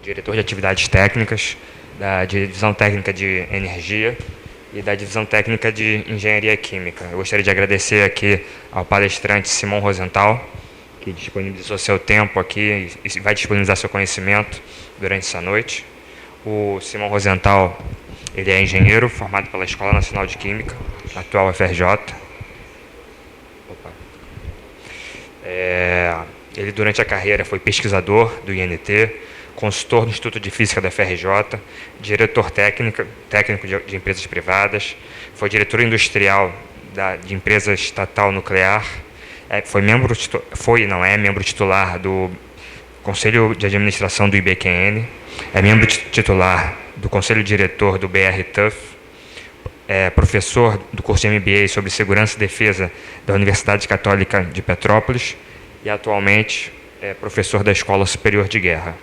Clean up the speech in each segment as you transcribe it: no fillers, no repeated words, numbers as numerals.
diretor de atividades técnicas, da divisão técnica de energia e da divisão técnica de engenharia química. Eu gostaria de agradecer aqui ao palestrante Simão Rosenthal, que disponibilizou seu tempo aqui e vai disponibilizar seu conhecimento durante essa noite. O Simão Rosenthal, ele é engenheiro formado pela Escola Nacional de Química, atual FRJ. Ele, durante a carreira, foi pesquisador do INT, consultor do Instituto de Física da FRJ, diretor técnico de empresas privadas, foi diretor industrial de empresa estatal nuclear, é membro titular do Conselho de Administração do IBQN, é membro titular do Conselho Diretor do BR-TUF, é professor do curso de MBA sobre Segurança e Defesa da Universidade Católica de Petrópolis e, atualmente, é professor da Escola Superior de Guerra.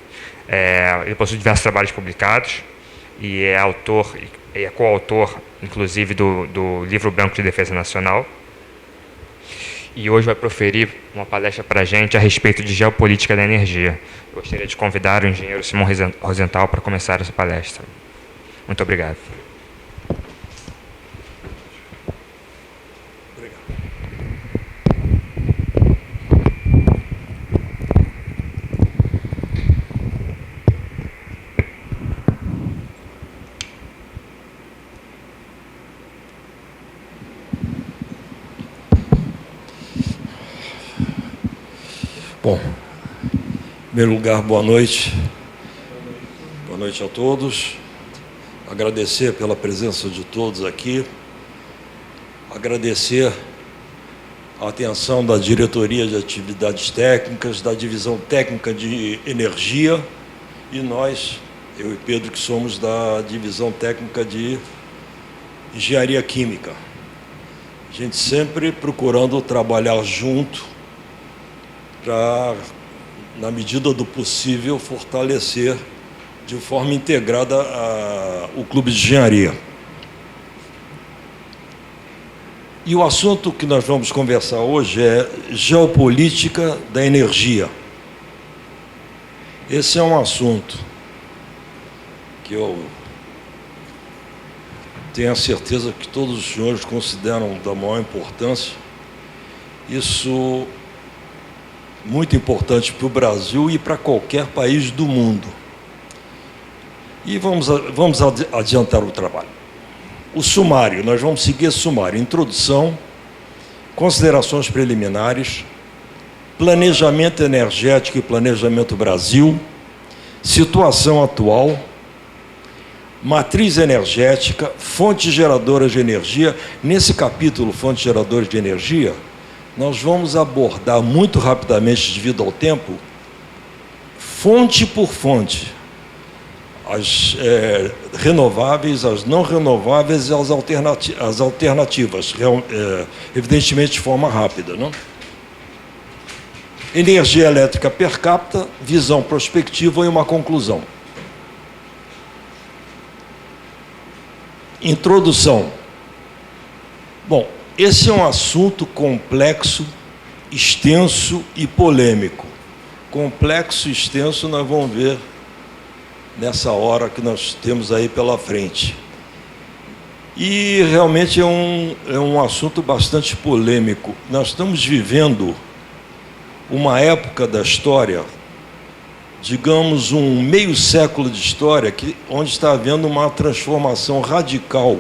Ele possui diversos trabalhos publicados e é coautor, inclusive, do Livro Branco de Defesa Nacional. E hoje vai proferir uma palestra para a gente a respeito de geopolítica da energia. Eu gostaria de convidar o engenheiro Simão Rosenthal para começar essa palestra. Muito obrigado. Bom, em primeiro lugar, boa noite. Boa noite a todos. Agradecer pela presença de todos aqui. Agradecer a atenção da Diretoria de Atividades Técnicas, da Divisão Técnica de Energia e nós, eu e Pedro, que somos da Divisão Técnica de Engenharia Química. A gente sempre procurando trabalhar junto para, na medida do possível, fortalecer de forma integrada o Clube de Engenharia. E o assunto que nós vamos conversar hoje é geopolítica da energia. Esse é um assunto que eu tenho a certeza que todos os senhores consideram da maior importância. Isso muito importante para o Brasil e para qualquer país do mundo. E vamos adiantar o trabalho. O sumário, nós vamos seguir esse sumário. Introdução, considerações preliminares, planejamento energético e planejamento Brasil, situação atual, matriz energética, fontes geradoras de energia. Nesse capítulo, fontes geradoras de energia, nós vamos abordar muito rapidamente, devido ao tempo, fonte por fonte, as renováveis, as não renováveis e as alternativas, evidentemente de forma rápida, não? Energia elétrica per capita, visão prospectiva e uma conclusão. Introdução. Bom, esse é um assunto complexo, extenso e polêmico. Complexo e extenso nós vamos ver nessa hora que nós temos aí pela frente. E realmente é um assunto bastante polêmico. Nós estamos vivendo uma época da história, digamos um meio século de história, onde está havendo uma transformação radical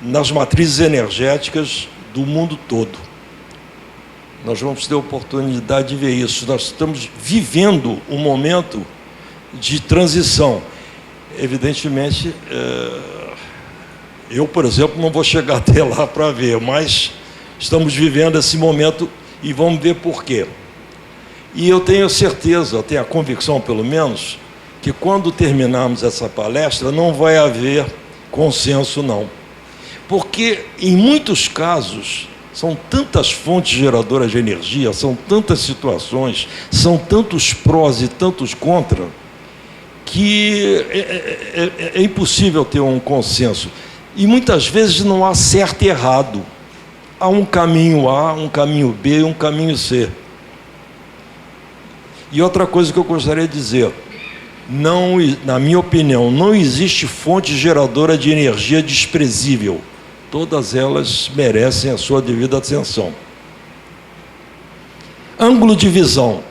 nas matrizes energéticas do mundo todo. Nós vamos ter a oportunidade de ver isso. Nós estamos vivendo um momento de transição. Evidentemente, eu, por exemplo, não vou chegar até lá para ver, mas estamos vivendo esse momento e vamos ver por quê. E eu tenho certeza, eu tenho a convicção, pelo menos, que quando terminarmos essa palestra não vai haver consenso, não. Porque, em muitos casos, são tantas fontes geradoras de energia, são tantas situações, são tantos prós e tantos contra, que é impossível ter um consenso. E muitas vezes não há certo e errado. Há um caminho A, um caminho B e um caminho C. E outra coisa que eu gostaria de dizer, não, na minha opinião, não existe fonte geradora de energia desprezível. Todas elas merecem a sua devida atenção. Ângulo de visão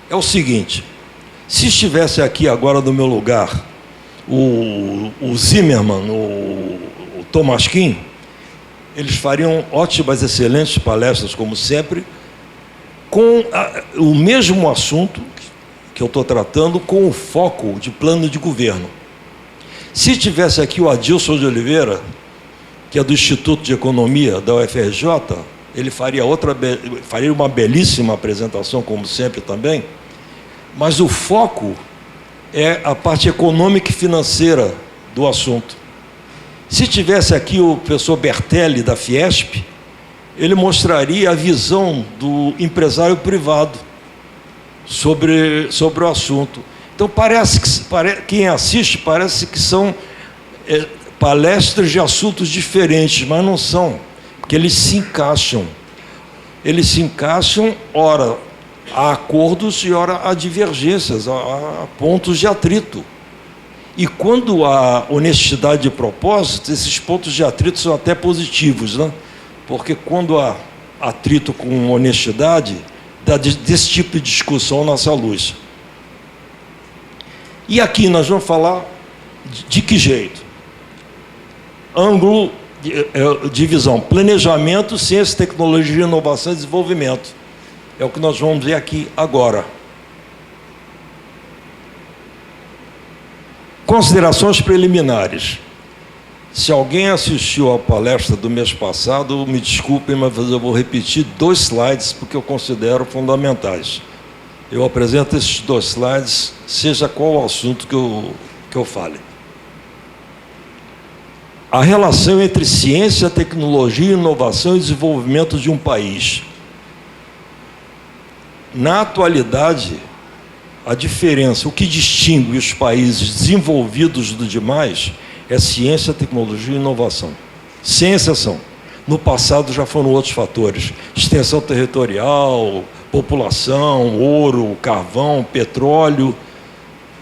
é o seguinte: se estivesse aqui agora no meu lugar o Zimmermann, o Thomas Kuhn, eles fariam ótimas, excelentes palestras, como sempre, com o mesmo assunto que eu estou tratando, com o foco de plano de governo. Se tivesse aqui o Adilson de Oliveira, que é do Instituto de Economia da UFRJ, ele faria uma belíssima apresentação, como sempre também, mas o foco é a parte econômica e financeira do assunto. Se tivesse aqui o professor Bertelli, da Fiesp, ele mostraria a visão do empresário privado sobre o assunto. Então, quem assiste parece que são palestras de assuntos diferentes, mas não são, porque eles se encaixam. Eles se encaixam, ora há acordos e ora há divergências, há pontos de atrito. E quando há honestidade de propósito, esses pontos de atrito são até positivos, né? Porque quando há atrito com honestidade, dá desse tipo de discussão à nossa luz. E aqui nós vamos falar de que jeito? Ângulo de visão: planejamento, ciência, tecnologia, inovação e desenvolvimento. É o que nós vamos ver aqui agora. Considerações preliminares. Se alguém assistiu à palestra do mês passado, me desculpem, mas eu vou repetir 2 slides, porque eu considero fundamentais. Eu apresento esses 2 slides, seja qual o assunto que eu fale. A relação entre ciência, tecnologia, inovação e desenvolvimento de um país. Na atualidade, a diferença, o que distingue os países desenvolvidos dos demais é ciência, tecnologia e inovação. Sem exceção. No passado já foram outros fatores: extensão territorial, população, ouro, carvão, petróleo.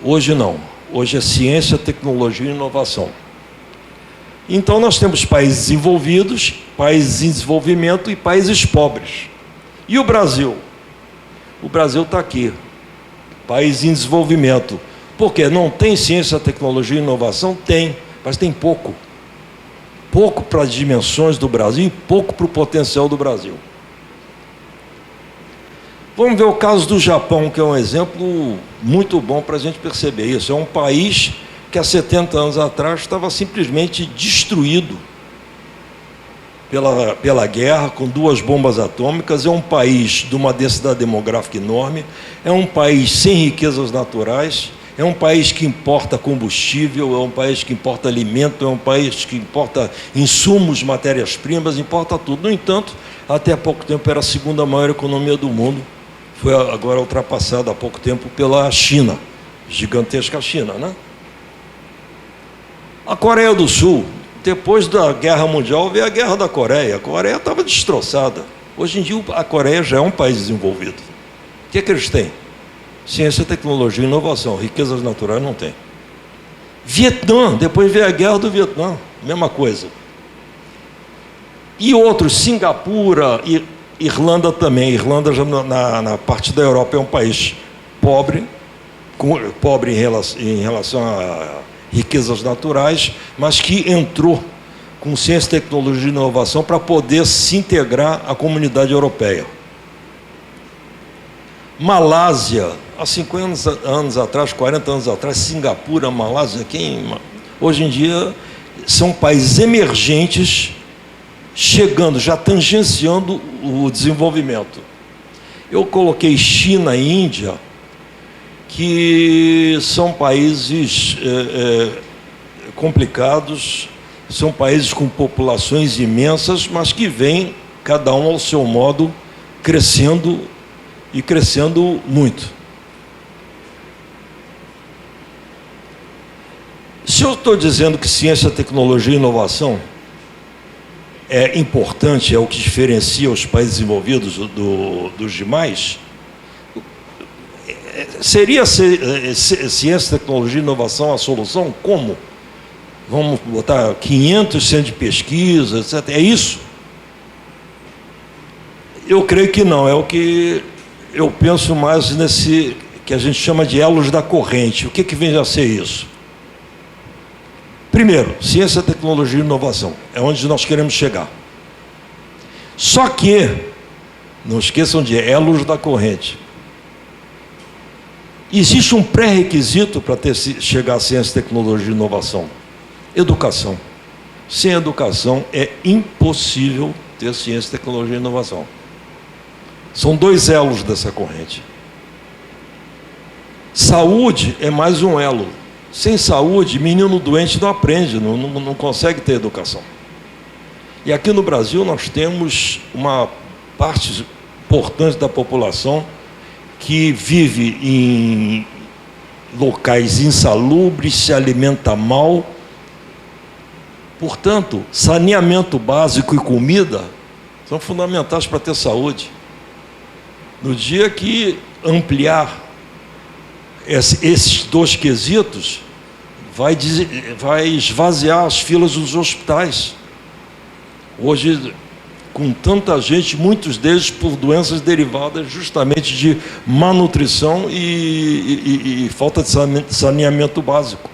Hoje não. Hoje é ciência, tecnologia e inovação. Então nós temos países desenvolvidos, países em desenvolvimento e países pobres. E o Brasil? O Brasil está aqui, país em desenvolvimento. Por quê? Não tem ciência, tecnologia e inovação? Tem, mas tem pouco. Pouco para as dimensões do Brasil e pouco para o potencial do Brasil. Vamos ver o caso do Japão, que é um exemplo muito bom para a gente perceber isso. É um país que há 70 anos atrás estava simplesmente destruído pela guerra, com 2 bombas atômicas. É um país de uma densidade demográfica enorme, é um país sem riquezas naturais, é um país que importa combustível, é um país que importa alimento, é um país que importa insumos, matérias-primas, importa tudo. No entanto, até há pouco tempo era a 2ª maior economia do mundo, foi agora ultrapassada há pouco tempo pela China, gigantesca China, né? A Coreia do Sul, depois da Guerra Mundial, veio a Guerra da Coreia. A Coreia estava destroçada. Hoje em dia, a Coreia já é um país desenvolvido. O que é que eles têm? Ciência, tecnologia e inovação. Riquezas naturais não tem. Vietnã, depois veio a Guerra do Vietnã, mesma coisa. E outros, Singapura, Irlanda também. Irlanda, já na parte da Europa, é um país pobre, pobre em relação a riquezas naturais, mas que entrou com ciência, tecnologia e inovação para poder se integrar à comunidade europeia. Malásia, há 50 anos atrás, 40 anos atrás, Singapura, Malásia, hoje em dia são países emergentes chegando, já tangenciando o desenvolvimento. Eu coloquei China e Índia, que são países complicados, são países com populações imensas, mas que vêm, cada um ao seu modo, crescendo e crescendo muito. Se eu estou dizendo que ciência, tecnologia e inovação é importante, é o que diferencia os países desenvolvidos dos demais, Seria ciência, tecnologia e inovação a solução? Como? Vamos botar 500 centros de pesquisa, etc. É isso? Eu creio que não. É o que eu penso mais nesse que a gente chama de elos da corrente. O que vem a ser isso? Primeiro, ciência, tecnologia e inovação. É onde nós queremos chegar. Só que, não esqueçam de elos da corrente. Existe um pré-requisito para chegar à ciência, tecnologia e inovação. Educação. Sem educação é impossível ter ciência, tecnologia e inovação. São dois elos dessa corrente. Saúde é mais um elo. Sem saúde, menino doente não aprende, não consegue ter educação. E aqui no Brasil nós temos uma parte importante da população que vive em locais insalubres, se alimenta mal. Portanto, saneamento básico e comida são fundamentais para ter saúde. No dia que ampliar esses dois quesitos, vai esvaziar as filas dos hospitais. Hoje, com tanta gente, muitos deles por doenças derivadas justamente de má nutrição e falta de saneamento básico.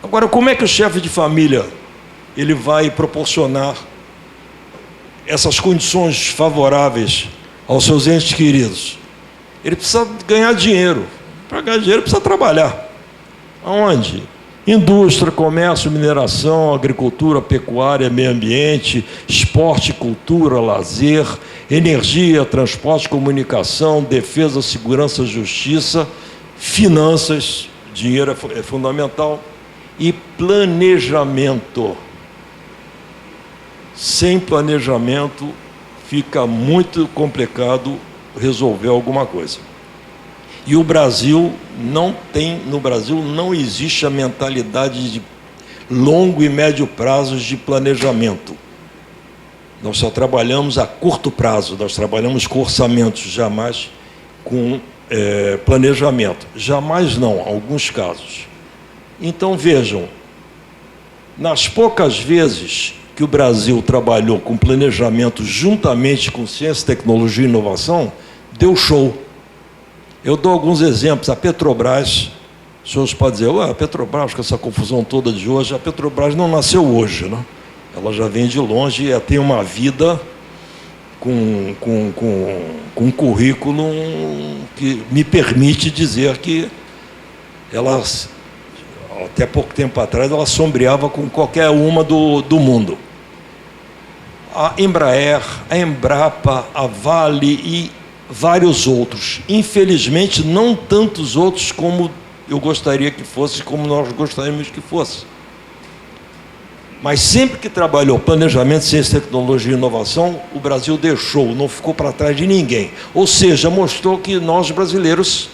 Agora, como é que o chefe de família ele vai proporcionar essas condições favoráveis aos seus entes queridos? Ele precisa ganhar dinheiro. Para ganhar dinheiro precisa trabalhar. Aonde? Indústria, comércio, mineração, agricultura, pecuária, meio ambiente, esporte, cultura, lazer, energia, transporte, comunicação, defesa, segurança, justiça, finanças, dinheiro é fundamental, e planejamento. Sem planejamento fica muito complicado resolver alguma coisa. E o Brasil no Brasil não existe a mentalidade de longo e médio prazos de planejamento. Nós só trabalhamos a curto prazo, nós trabalhamos com orçamentos, jamais com planejamento. Jamais não, em alguns casos. Então vejam, nas poucas vezes que o Brasil trabalhou com planejamento juntamente com ciência, tecnologia e inovação, deu show. Eu dou alguns exemplos. A Petrobras, os senhores podem dizer, a Petrobras, com essa confusão toda de hoje, a Petrobras não nasceu hoje, né? Ela já vem de longe e tem uma vida com um currículo que me permite dizer que ela, até pouco tempo atrás, ela sombreava com qualquer uma do mundo. A Embraer, a Embrapa, a Vale e vários outros. Infelizmente, não tantos outros como eu gostaria que fosse, como nós gostaríamos que fosse. Mas sempre que trabalhou planejamento, ciência, tecnologia e inovação, o Brasil deixou, não ficou para trás de ninguém. Ou seja, mostrou que nós brasileiros,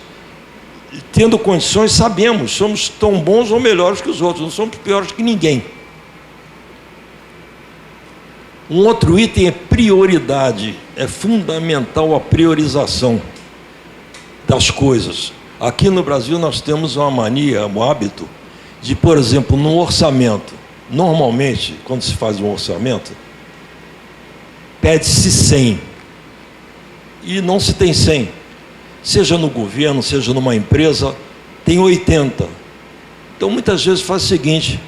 tendo condições, sabemos, somos tão bons ou melhores que os outros, não somos piores que ninguém. Um outro item é prioridade. É fundamental a priorização das coisas. Aqui no Brasil nós temos uma mania, um hábito de, por exemplo, no orçamento. Normalmente, quando se faz um orçamento, pede-se 100. E não se tem 100. Seja no governo, seja numa empresa, tem 80. Então, muitas vezes faz o seguinte,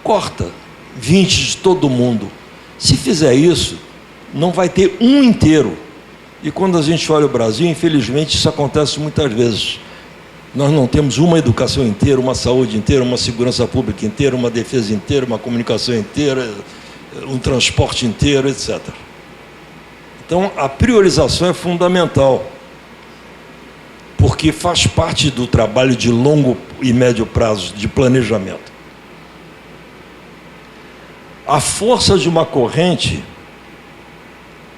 corta 20 de todo mundo. Se fizer isso, não vai ter um inteiro. E quando a gente olha o Brasil, infelizmente, isso acontece muitas vezes. Nós não temos uma educação inteira, uma saúde inteira, uma segurança pública inteira, uma defesa inteira, uma comunicação inteira, um transporte inteiro, etc. Então, a priorização é fundamental, porque faz parte do trabalho de longo e médio prazo de planejamento. A força de uma corrente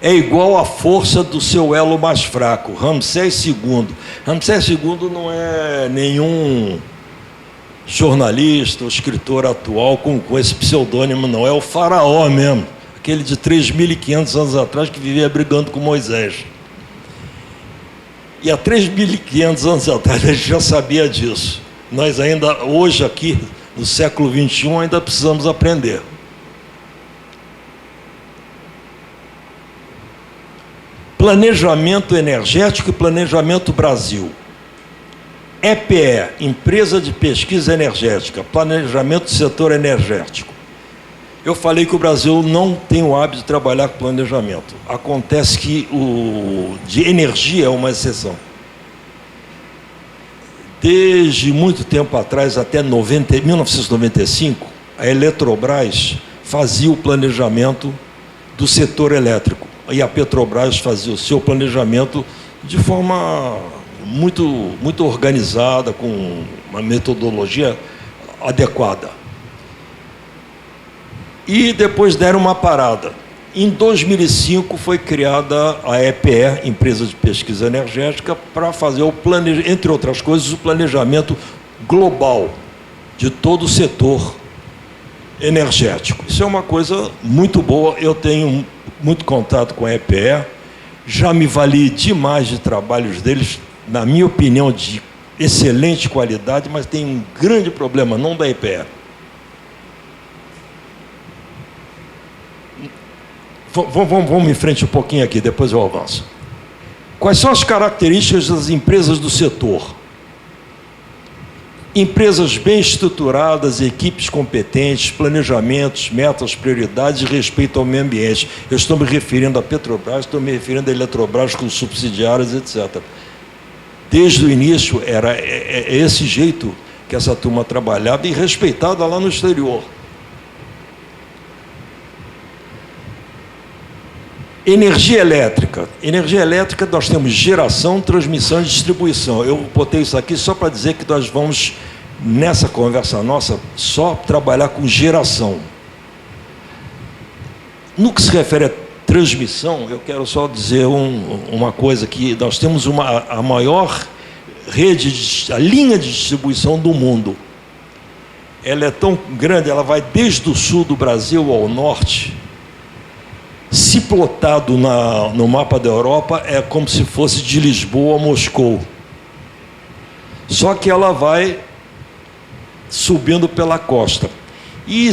é igual à força do seu elo mais fraco, Ramsés II. Ramsés II não é nenhum jornalista ou escritor atual com esse pseudônimo, não. É o faraó mesmo, aquele de 3.500 anos atrás que vivia brigando com Moisés. E há 3.500 anos atrás a gente já sabia disso. Nós ainda, hoje aqui, no século XXI, ainda precisamos aprender. Planejamento energético e planejamento Brasil. EPE, Empresa de Pesquisa Energética, planejamento do setor energético. Eu falei que o Brasil não tem o hábito de trabalhar com planejamento. Acontece que o de energia é uma exceção. Desde muito tempo atrás, até 1995, a Eletrobras fazia o planejamento do setor elétrico. E a Petrobras fazia o seu planejamento de forma muito organizada, com uma metodologia adequada. E depois deram uma parada. Em 2005 foi criada a EPE, Empresa de Pesquisa Energética, para fazer entre outras coisas, o planejamento global de todo o setor energético. Isso é uma coisa muito boa. Eu tenho muito contato com a EPE, já me vali demais de trabalhos deles, na minha opinião, de excelente qualidade, mas tem um grande problema, não da EPE. Vamos em frente um pouquinho aqui, depois eu avanço. Quais são as características das empresas do setor? Empresas bem estruturadas, equipes competentes, planejamentos, metas, prioridades e respeito ao meio ambiente. Eu estou me referindo à Petrobras, estou me referindo à Eletrobras com subsidiárias, etc. Desde o início, era esse jeito que essa turma trabalhava e respeitada lá no exterior. Energia elétrica. Energia elétrica, nós temos geração, transmissão e distribuição. Eu botei isso aqui só para dizer que nós vamos, nessa conversa nossa, só trabalhar com geração. No que se refere a transmissão, eu quero só dizer uma coisa, que nós temos a maior rede, a linha de distribuição do mundo. Ela é tão grande, ela vai desde o sul do Brasil ao norte. Se plotado no mapa da Europa, é como se fosse de Lisboa a Moscou. Só que ela vai subindo pela costa. E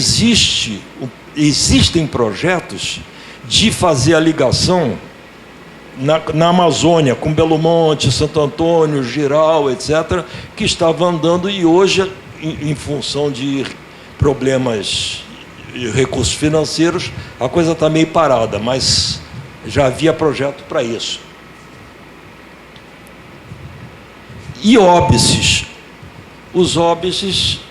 existem projetos de fazer a ligação na Amazônia, com Belo Monte, Santo Antônio, Jirau, etc., que estava andando, e hoje, em função de problemas e recursos financeiros, a coisa está meio parada, mas já havia projeto para isso. E óbices. Os óbices,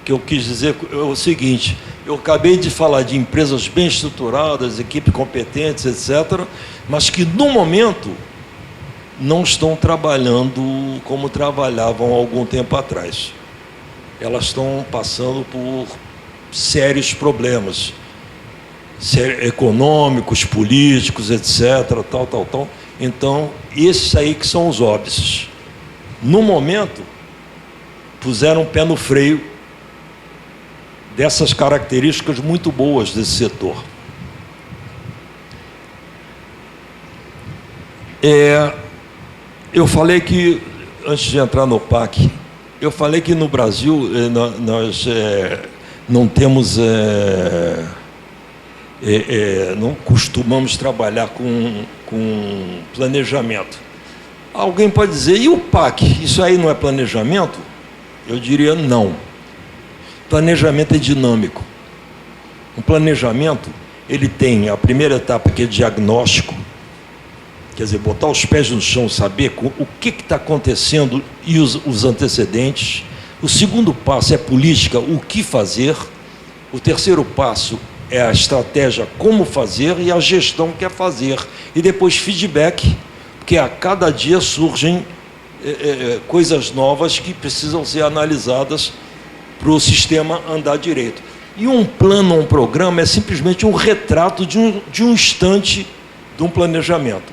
que eu quis dizer é o seguinte: eu acabei de falar de empresas bem estruturadas, equipes competentes, etc., mas que, no momento, não estão trabalhando como trabalhavam há algum tempo atrás. Elas estão passando por sérios problemas econômicos, políticos, etc., tal. Então, esses aí que são os óbices. No momento, puseram o pé no freio dessas características muito boas desse setor. Eu falei que, antes de entrar no PAC, eu falei que no Brasil nós não temos, não costumamos trabalhar com planejamento. Alguém pode dizer, e o PAC? Isso aí não é planejamento? Eu diria não. Planejamento é dinâmico. O planejamento, ele tem a primeira etapa, que é diagnóstico, quer dizer, botar os pés no chão, saber o que está acontecendo e os antecedentes. O segundo passo é política, o que fazer. O terceiro passo é a estratégia, como fazer, e a gestão, que é fazer. E depois feedback, porque a cada dia surgem coisas novas que precisam ser analisadas para o sistema andar direito. E um plano, um programa, é simplesmente um retrato de um instante de um planejamento.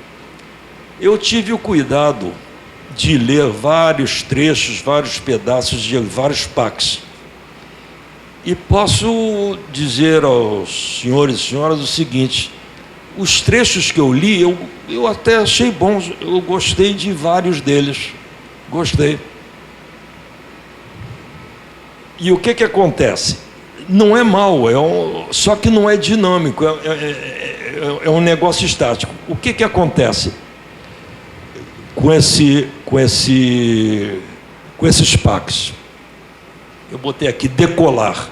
Eu tive o cuidado de ler vários trechos, vários pedaços de vários PACs. E posso dizer aos senhores e senhoras o seguinte: os trechos que eu li, eu até achei bons, eu gostei de vários deles. Gostei. E o que acontece? Não é mal, só que não é dinâmico, é um negócio estático. O que acontece com esses PACs? Eu botei aqui decolar.